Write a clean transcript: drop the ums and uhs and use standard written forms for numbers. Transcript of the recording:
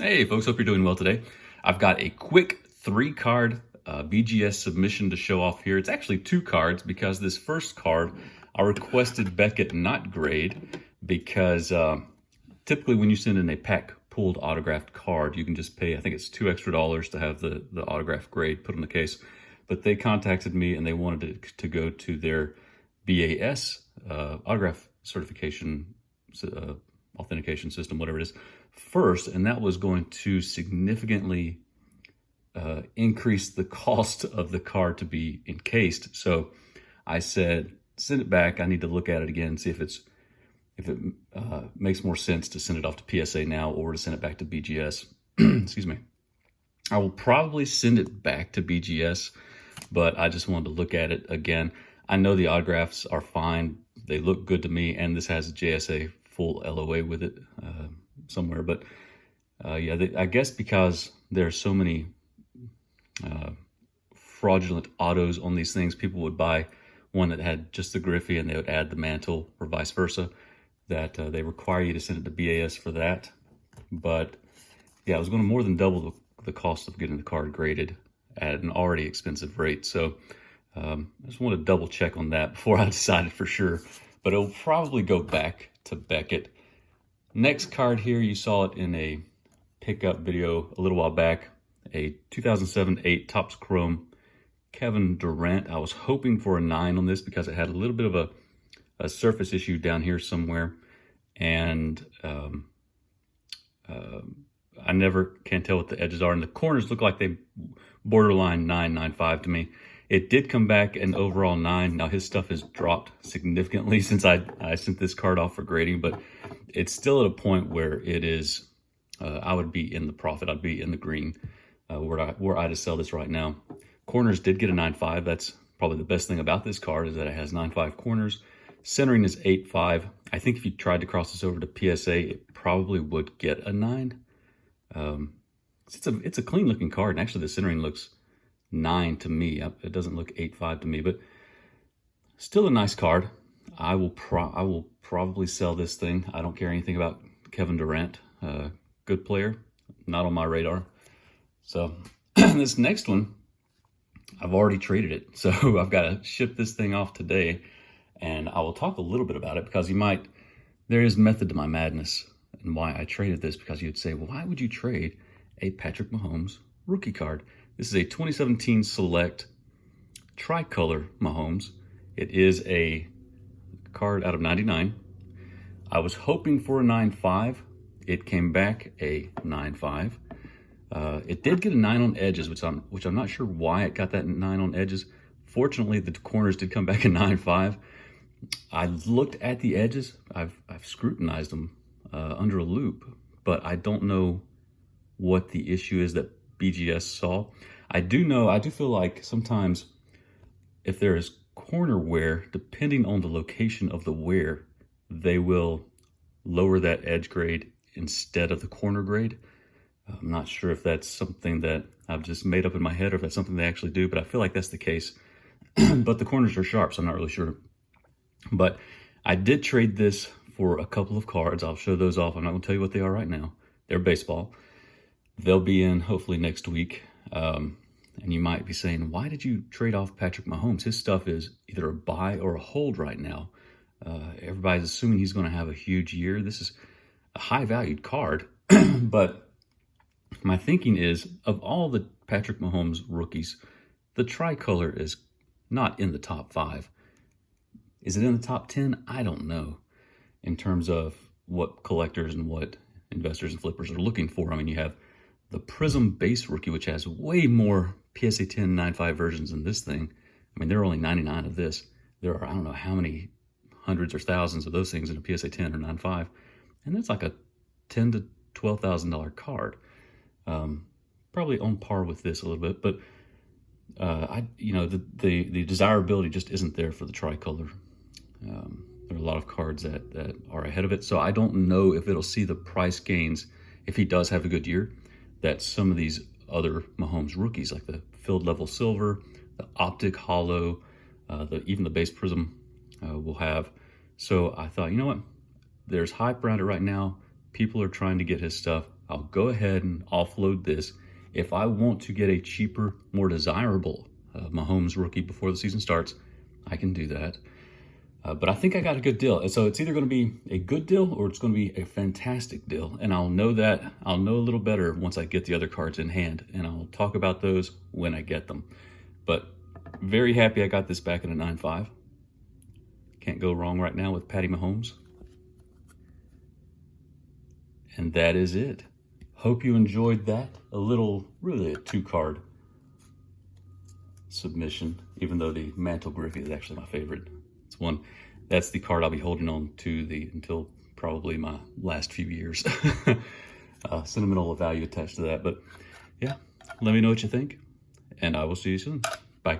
Hey folks, hope you're doing well today. I've got a quick 3-card BGS submission to show off here. It's actually 2 cards because this first card I requested Beckett not grade because typically when you send in a pack pulled autographed card, you can just pay, I think it's $2 extra to have the autograph grade put in the case. But they contacted me and they wanted it to go to their BAS autograph certification authentication system, whatever it is, first, and that was going to significantly increase the cost of the card to be encased. So I said, send it back. I need to look at it again, see if it makes more sense to send it off to PSA now or to send it back to BGS. Excuse me. I will probably send it back to BGS, but I just wanted to look at it again. I know the autographs are fine. They look good to me, and this has a JSA full LOA with it somewhere. But yeah, I guess because there's so many fraudulent autos on these things, people would buy one that had just the Griffey and they would add the mantle or vice versa, that they require you to send it to BAS for that. But yeah, it was going to more than double the cost of getting the card graded at an already expensive rate. So I just want to double check on that before I decided for sure. But it'll probably go back to Beckett. Next card here, you saw it in a pickup video a little while back, a 2007-8 Topps Chrome Kevin Durant. I was hoping for a 9 on this because it had a little bit of a surface issue down here somewhere, and I never can tell what the edges are, and the corners look like they borderline 9.95 to me. It did come back an overall 9. Now his stuff has dropped significantly since I sent this card off for grading, but it's still at a point where it is, I would be in the profit. I'd be in the green were I to sell this right now. Corners did get a 9.5. That's probably the best thing about this card, is that it has 9.5 corners. Centering is 8.5. I think if you tried to cross this over to PSA, it probably would get a 9. It's a clean looking card, and actually the centering looks 9 to me. It doesn't look 8.5 to me, but still a nice card. I will probably sell this thing. I don't care anything about Kevin Durant. Good player, not on my radar. So this next one, I've already traded it. So I've got to ship this thing off today, and I will talk a little bit about it because there is method to my madness and why I traded this, because you'd say, well, why would you trade a Patrick Mahomes rookie card? This is a 2017 Select Tricolor Mahomes. It is a card out of 99. I was hoping for a 9.5. It came back a 9.5. It did get a 9 on edges, which I'm not sure why it got that 9 on edges. Fortunately, the corners did come back a 9.5. I looked at the edges. I've scrutinized them under a loop, but I don't know what the issue is that BGS saw. I do feel like sometimes if there is corner wear, depending on the location of the wear, they will lower that edge grade instead of the corner grade. I'm not sure if that's something that I've just made up in my head or if that's something they actually do, but I feel like that's the case. But the corners are sharp, so I'm not really sure. But I did trade this for a couple of cards. I'll show those off. I'm not going to tell you what they are right now. They're baseball. They'll be in hopefully next week. And you might be saying, why did you trade off Patrick Mahomes? His stuff is either a buy or a hold right now. Everybody's assuming he's going to have a huge year. This is a high-valued card. But my thinking is, of all the Patrick Mahomes rookies, the tricolor is not in the top 5. Is it in the top 10? I don't know, in terms of what collectors and what investors and flippers are looking for. I mean, you have the Prism base rookie, which has way more PSA 10 9.5 versions than this thing. I mean, there are only 99 of this. There are, I don't know how many hundreds or thousands of those things in a PSA 10 or 9.5. And that's like a $10,000 to $12,000 card. Probably on par with this a little bit, but the desirability just isn't there for the tricolor. There are a lot of cards that are ahead of it, so I don't know if it'll see the price gains if he does have a good year that some of these other Mahomes rookies, like the Field Level Silver, the Optic Hollow, even the base Prism will have. So I thought, you know what? There's hype around it right now. people are trying to get his stuff, I'll go ahead and offload this. If I want to get a cheaper, more desirable Mahomes rookie before the season starts, I can do that. But I think I got a good deal. So it's either going to be a good deal or it's going to be a fantastic deal. And I'll know a little better once I get the other cards in hand. And I'll talk about those when I get them. But very happy I got this back in a 9.5. Can't go wrong right now with Patty Mahomes. And that is it. Hope you enjoyed that. Really a 2-card submission, even though the Mantle Griffey is actually my favorite. That's the card I'll be holding on to until probably my last few years. Sentimental value attached to that. But yeah, let me know what you think, and I will see you soon. Bye.